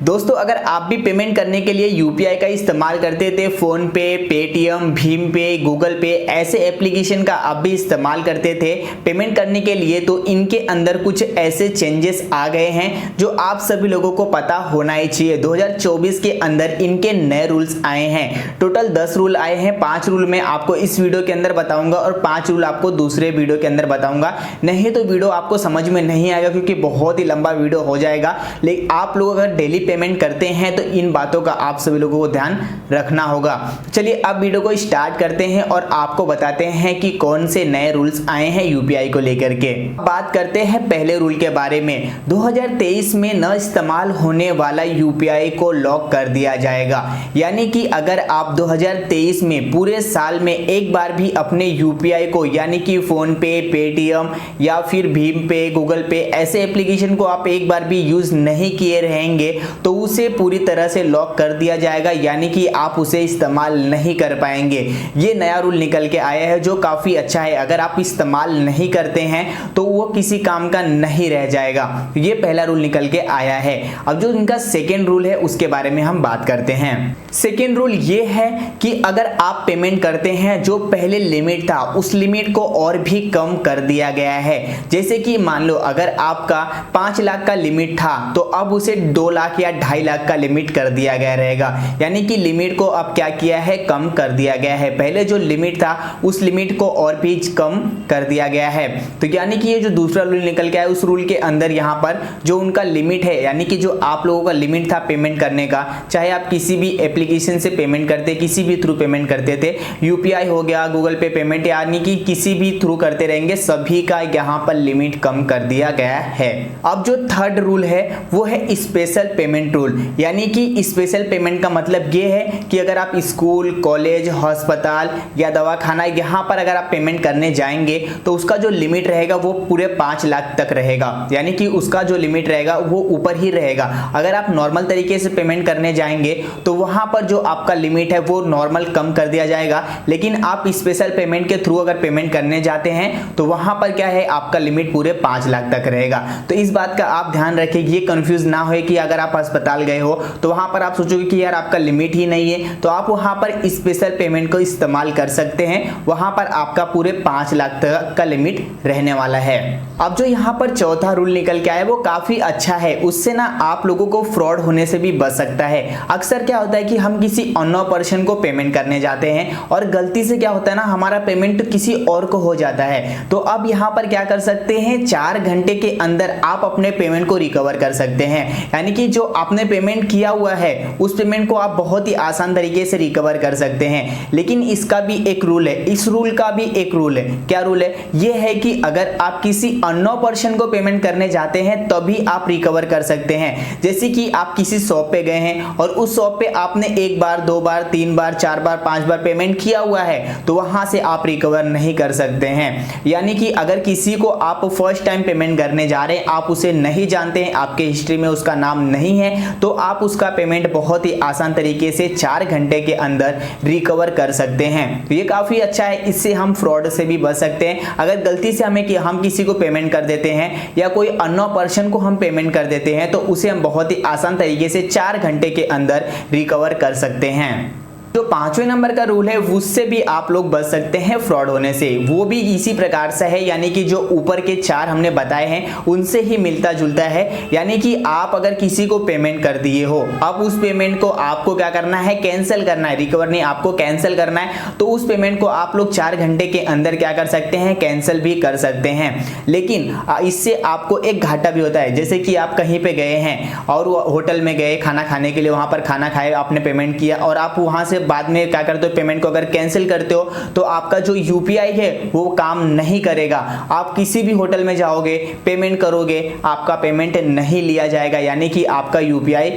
दोस्तों अगर आप भी पेमेंट करने के लिए यूपीआई का इस्तेमाल करते थे, फोन पे, पेटीएम, भीम पे, गूगल पे, ऐसे एप्लीकेशन का आप भी इस्तेमाल करते थे पेमेंट करने के लिए, तो इनके अंदर कुछ ऐसे चेंजेस आ गए हैं जो आप सभी लोगों को पता होना ही चाहिए। 2024 के अंदर इनके नए रूल्स आए हैं। टोटल 10 रूल आए हैं। 5 रूल मैं आपको इस वीडियो के अंदर बताऊंगा और 5 रूल आपको दूसरे वीडियो के अंदर बताऊंगा। नहीं तो वीडियो आपको समझ में नहीं आएगा क्योंकि बहुत ही लंबा वीडियो हो जाएगा। लेकिन आप लोग अगर डेली पेमेंट करते हैं तो इन बातों का आप सभी लोगों को ध्यान रखना होगा। चलिए अब वीडियो को स्टार्ट करते हैं और आपको बताते हैं कि कौन से नए रूल्स आए हैं यूपीआई को लेकर के। बात करते हैं पहले रूल के बारे में। 2023 में न इस्तेमाल होने वाला यूपीआई को लॉक कर दिया जाएगा। यानी कि अगर आप 2023 में पूरे साल में एक बार भी अपने यूपीआई को, यानी कि फोन पे, पेटीएम या फिर भीम पे, गूगल पे, ऐसे एप्लीकेशन को आप एक बार भी यूज नहीं किए रहेंगे तो उसे पूरी तरह से लॉक कर दिया जाएगा। यानी कि आप उसे इस्तेमाल नहीं कर पाएंगे। ये नया रूल निकल के आया है जो काफी अच्छा है। अगर आप इस्तेमाल नहीं करते हैं तो वो किसी काम का नहीं रह जाएगा। ये पहला रूल निकल के आया है। अब जो इनका सेकेंड रूल है उसके बारे में हम बात करते हैं। सेकेंड रूल ये है कि अगर आप पेमेंट करते हैं, जो पहले लिमिट था उस लिमिट को और भी कम कर दिया गया है। जैसे कि मान लो अगर आपका 5 लाख का लिमिट था तो अब उसे 2 लाख या 2.5 लाख का लिमिट कर दिया गया रहेगा। यानी कि लिमिट को अब क्या किया है, कम कर दिया गया है। पहले जो लिमिट था उस लिमिट को और भी कम कर दिया गया है। तो यानी कि ये जो दूसरा रूल निकल के आया उस रूल के अंदर यहाँ पर जो उनका लिमिट है, यानी कि जो आप लोगों का लिमिट था पेमेंट करने का, चाहे आप किसी भी एप्लीकेशन से पेमेंट करते, किसी भी थ्रू पेमेंट करते थे, यूपीआई हो गया, गूगल पे पेमेंट, यानी कि किसी भी थ्रू करते रहेंगे, सभी का यहाँ पर लिमिट कम कर दिया गया है। अब जो थर्ड रूल है वो है स्पेशल पेमेंट रूल। यानी कि स्पेशल पेमेंट का मतलब ये है कि अगर आप स्कूल, कॉलेज, अस्पताल या दवाखाना यहाँ पर अगर आप पेमेंट करने जाएंगे तो उसका जो लिमिट रहेगा वो पूरे 5 लाख तक रहेगा। यानी कि उसका जो लिमिट रहेगा वो ऊपर ही रहेगा। अगर आप नॉर्मल तरीके से पेमेंट करने जाएंगे तो वहां पर जो आपका लिमिट है वो नॉर्मल कम कर दिया जाएगा। लेकिन आप स्पेशल पेमेंट के थ्रू अगर पेमेंट करने जाते हैं तो वहां पर क्या है, आपका लिमिट पूरे 5 लाख तक रहेगा। तो इस बात का आप ध्यान रखें, ये कंफ्यूज ना हो कि अगर आप अस्पताल गए हो तो वहां पर आप सोचोगे कि यार आपका लिमिट ही नहीं है, तो आप वहां पर स्पेशल पेमेंट को इस्तेमाल कर सकते हैं। वहां पर आपका पूरे 5 लाख तक का लिमिट रहने वाला है। अब जो यहाँ पर चौथा रूल निकल के आया वो काफी अच्छा है। उससे ना आप लोगों को फ्रॉड होने से भी बच सकता है। अक्सर क्या होता है कि हम किसी अननोन पर्सन को पेमेंट करने जाते हैं और गलती से क्या होता है ना, हमारा पेमेंट किसी और को हो जाता है। तो अब यहाँ पर क्या कर सकते हैं, 4 घंटे के अंदर आप अपने पेमेंट को रिकवर कर सकते हैं। यानी कि जो आपने पेमेंट किया हुआ है उस पेमेंट को आप बहुत ही आसान तरीके से रिकवर कर सकते हैं। लेकिन इसका भी एक रूल है, इस रूल का भी एक रूल है। क्या रूल है? यह है कि अगर आप किसी अननोन पर्सन को पेमेंट करने जाते हैं तभी आप रिकवर कर सकते हैं। जैसे कि आप किसी शॉप पे गए हैं और उस शॉप पे आपने 1 बार, 2 बार, 3 बार, 4 बार, 5 बार पेमेंट किया हुआ है तो वहां से आप रिकवर नहीं कर सकते हैं। यानी कि अगर किसी को आप फर्स्ट टाइम पेमेंट करने जा रहे हैं, आप उसे नहीं जानते हैं, आपके हिस्ट्री में उसका नाम नहीं है, तो आप उसका पेमेंट बहुत ही आसान तरीके से 4 घंटे के अंदर रिकवर कर सकते हैं। तो ये काफी अच्छा है, इससे हम फ्रॉड से भी बच सकते हैं। अगर गलती से हम किसी को पेमेंट कर देते हैं या कोई अननोन पर्सन को हम पेमेंट कर देते हैं तो उसे हम बहुत ही आसान तरीके से 4 घंटे के अंदर रिकवर कर सकते हैं। जो 5वें नंबर का रूल है उससे भी आप लोग बच सकते हैं फ्रॉड होने से। वो भी इसी प्रकार से है, यानी कि जो ऊपर के 4 हमने बताए हैं उनसे ही मिलता जुलता है। यानी कि आप अगर किसी को पेमेंट कर दिए हो, अब उस पेमेंट को आपको क्या करना है, कैंसिल करना है। रिकवर नहीं, आपको कैंसिल करना है। तो उस पेमेंट को आप लोग 4 घंटे के अंदर क्या कर सकते हैं, कैंसिल भी कर सकते हैं। लेकिन इससे आपको एक घाटा भी होता है। जैसे कि आप कहीं पे गए हैं और होटल में गए खाना खाने के लिए, वहां पर खाना खाए, आपने पेमेंट किया और आप वहां से बाद में क्या करते हो, पेमेंट को अगर कैंसिल करते हो तो आपका जो यूपीआई है वो काम नहीं करेगा। आप किसी भी होटल में जाओगे, पेमेंट करोगे, आपका पेमेंट नहीं लिया जाएगा। यानी कि आपका यूपीआई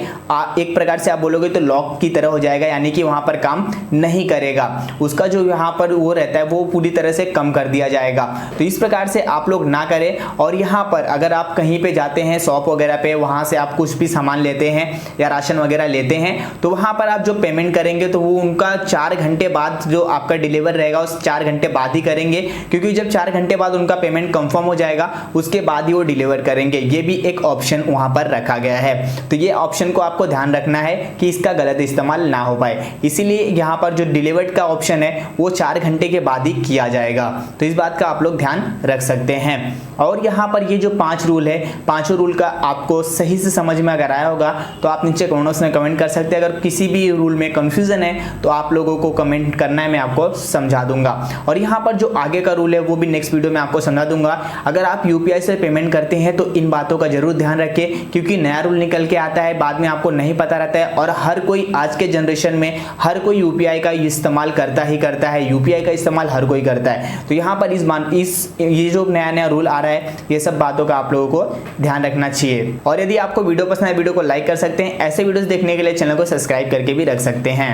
एक प्रकार से आप बोलोगे तो लॉक की तरह हो जाएगा। यानी कि वहां पर काम नहीं करेगा, उसका जो यहाँ पर वो रहता है वो पूरी तरह से कम कर दिया जाएगा। तो इस प्रकार से आप लोग ना करें। और यहाँ पर अगर आप कहीं पे जाते हैं शॉप वगैरह पे, वहां से आप कुछ भी सामान लेते हैं या राशन वगैरह लेते हैं तो वहां पर आप जो पेमेंट करेंगे तो वो उनका 4 घंटे बाद जो आपका डिलीवर रहेगा उस 4 घंटे बाद ही करेंगे, क्योंकि जब 4 घंटे बाद उनका पेमेंट कंफर्म हो जाएगा उसके बाद ही वो डिलीवर करेंगे। ये भी एक ऑप्शन वहां पर रखा गया है। तो ये ऑप्शन को आपको ध्यान रखना है कि इसका गलत इस्तेमाल ना हो पाए, इसीलिए यहाँ पर जो डिलीवर्ड का ऑप्शन है वो 4 घंटे के बाद ही किया जाएगा। तो इस बात का आप लोग ध्यान रख सकते हैं। और यहाँ पर ये जो 5 रूल है, पांचों रूल का आपको सही से समझ में अगर आया होगा तो आप नीचे कमेंट्स में कमेंट कर सकते हैं। अगर किसी भी रूल में कंफ्यूजन है तो आप लोगों को कमेंट करना है, मैं आपको समझा दूंगा। और यहाँ पर जो आगे का रूल है वो भी नेक्स्ट वीडियो में आपको समझा दूंगा। अगर आप यूपीआई से पेमेंट करते हैं तो इन बातों का जरूर ध्यान रखें, क्योंकि नया रूल निकल के आता है, बाद में आपको नहीं पता रहता है। और हर कोई आज के जनरेशन में हर कोई यूपीआई का इस्तेमाल करता ही करता है, यूपीआई का इस्तेमाल हर कोई करता है। तो यहाँ पर ये जो नया नया रूल आ रहा है ये सब बातों का आप लोगों को ध्यान रखना चाहिए। और यदि आपको वीडियो पसंद है वीडियो को लाइक कर सकते हैं। ऐसे वीडियोस देखने के लिए चैनल को सब्सक्राइब करके भी रख सकते हैं।